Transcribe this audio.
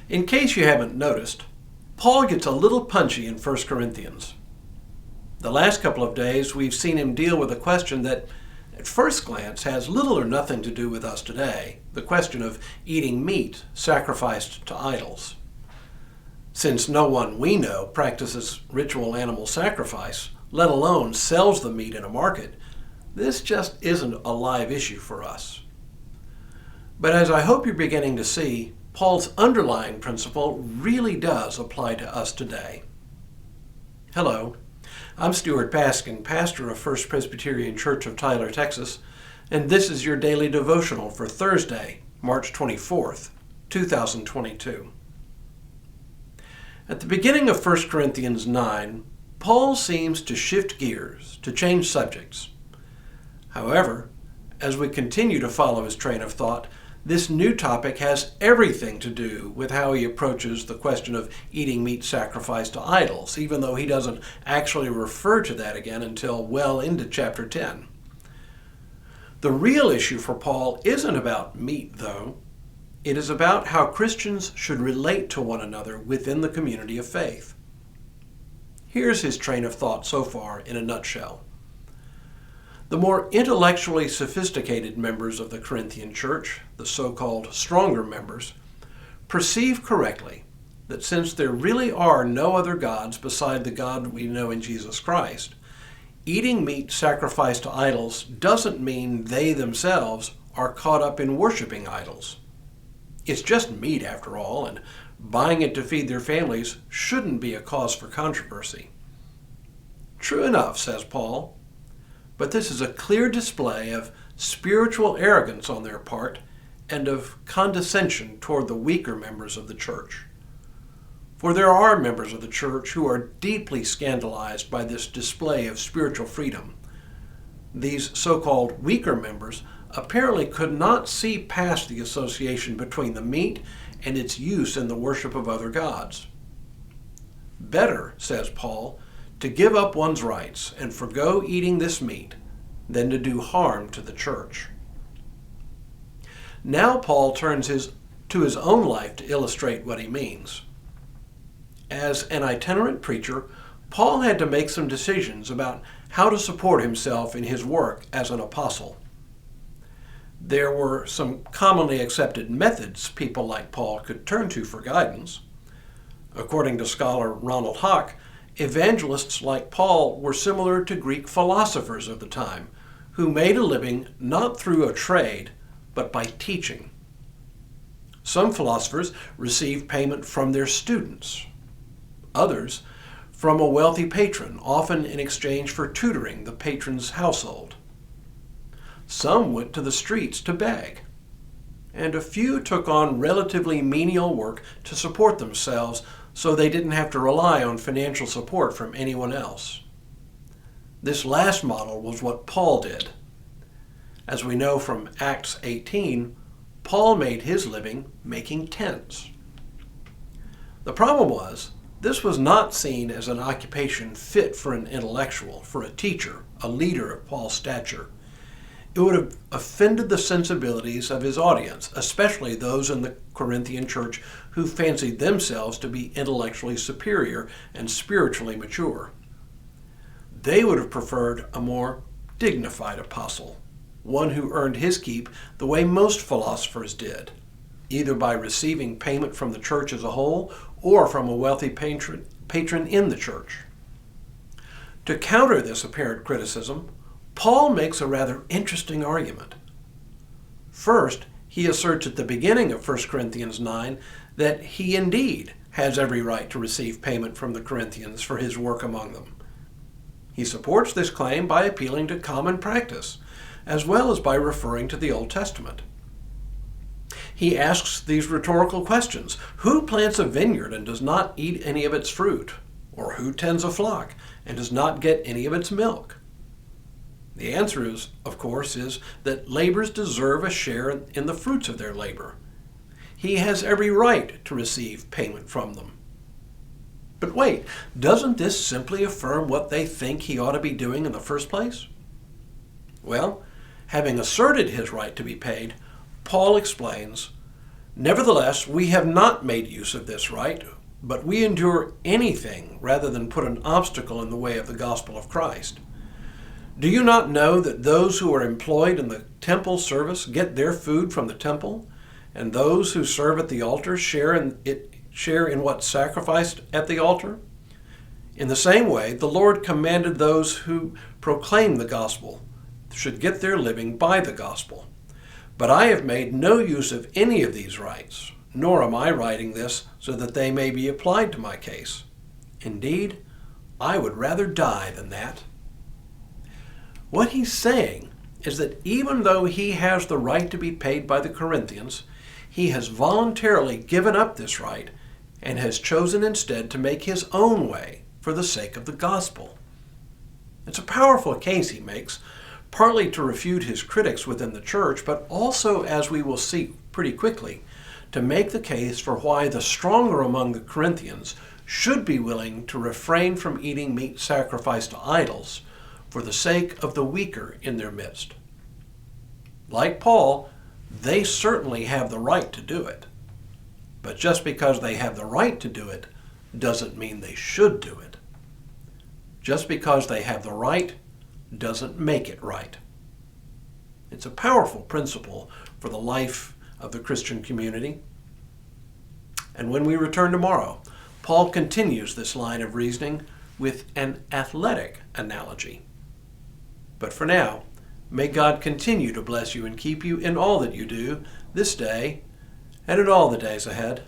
In case you haven't noticed, Paul gets a little punchy in 1 Corinthians. The last couple of days we've seen him deal with a question that at first glance has little or nothing to do with us today, the question of eating meat sacrificed to idols. Since no one we know practices ritual animal sacrifice, let alone sells the meat in a market, this just isn't a live issue for us. But as I hope you're beginning to see, Paul's underlying principle really does apply to us today. Hello, I'm Stuart Baskin, pastor of First Presbyterian Church of Tyler, Texas, and this is your daily devotional for Thursday, March 24th, 2022. At the beginning of 1 Corinthians 9, Paul seems to shift gears, to change subjects. However, as we continue to follow his train of thought, this new topic has everything to do with how he approaches the question of eating meat sacrificed to idols, even though he doesn't actually refer to that again until well into chapter 10. The real issue for Paul isn't about meat, though. It is about how Christians should relate to one another within the community of faith. Here's his train of thought so far in a nutshell. The more intellectually sophisticated members of the Corinthian church, the so-called stronger members, perceive correctly that since there really are no other gods beside the God we know in Jesus Christ, eating meat sacrificed to idols doesn't mean they themselves are caught up in worshiping idols. It's just meat after all, and buying it to feed their families shouldn't be a cause for controversy. True enough, says Paul, but this is a clear display of spiritual arrogance on their part and of condescension toward the weaker members of the church. For there are members of the church who are deeply scandalized by this display of spiritual freedom. These so-called weaker members apparently could not see past the association between the meat and its use in the worship of other gods. Better, says Paul, to give up one's rights and forgo eating this meat than to do harm to the church. Now Paul turns to his own life to illustrate what he means. As an itinerant preacher, Paul had to make some decisions about how to support himself in his work as an apostle. There were some commonly accepted methods people like Paul could turn to for guidance. According to scholar Ronald Hock, evangelists like Paul were similar to Greek philosophers of the time, who made a living not through a trade, but by teaching. Some philosophers received payment from their students. Others from a wealthy patron, often in exchange for tutoring the patron's household. Some went to the streets to beg, and a few took on relatively menial work to support themselves so they didn't have to rely on financial support from anyone else. This last model was what Paul did. As we know from Acts 18, Paul made his living making tents. The problem was, this was not seen as an occupation fit for an intellectual, for a teacher, a leader of Paul's stature. It would have offended the sensibilities of his audience, especially those in the Corinthian church who fancied themselves to be intellectually superior and spiritually mature. They would have preferred a more dignified apostle, one who earned his keep the way most philosophers did, either by receiving payment from the church as a whole or from a wealthy patron in the church. To counter this apparent criticism, Paul makes a rather interesting argument. First, he asserts at the beginning of 1 Corinthians 9 that he indeed has every right to receive payment from the Corinthians for his work among them. He supports this claim by appealing to common practice, as well as by referring to the Old Testament. He asks these rhetorical questions. Who plants a vineyard and does not eat any of its fruit? Or who tends a flock and does not get any of its milk? The answer is, of course, is that laborers deserve a share in the fruits of their labor. He has every right to receive payment from them. But wait, doesn't this simply affirm what they think he ought to be doing in the first place? Well, having asserted his right to be paid, Paul explains, Nevertheless, we have not made use of this right, but we endure anything rather than put an obstacle in the way of the gospel of Christ. Do you not know that those who are employed in the temple service get their food from the temple, and those who serve at the altar share in what's sacrificed at the altar? In the same way, the Lord commanded those who proclaim the gospel should get their living by the gospel. But I have made no use of any of these rights, nor am I writing this so that they may be applied to my case. Indeed, I would rather die than that. What he's saying is that even though he has the right to be paid by the Corinthians, he has voluntarily given up this right and has chosen instead to make his own way for the sake of the gospel. It's a powerful case he makes, partly to refute his critics within the church, but also, as we will see pretty quickly, to make the case for why the stronger among the Corinthians should be willing to refrain from eating meat sacrificed to idols for the sake of the weaker in their midst. Like Paul, they certainly have the right to do it. But just because they have the right to do it doesn't mean they should do it. Just because they have the right doesn't make it right. It's a powerful principle for the life of the Christian community. And when we return tomorrow, Paul continues this line of reasoning with an athletic analogy. But for now, may God continue to bless you and keep you in all that you do this day and in all the days ahead.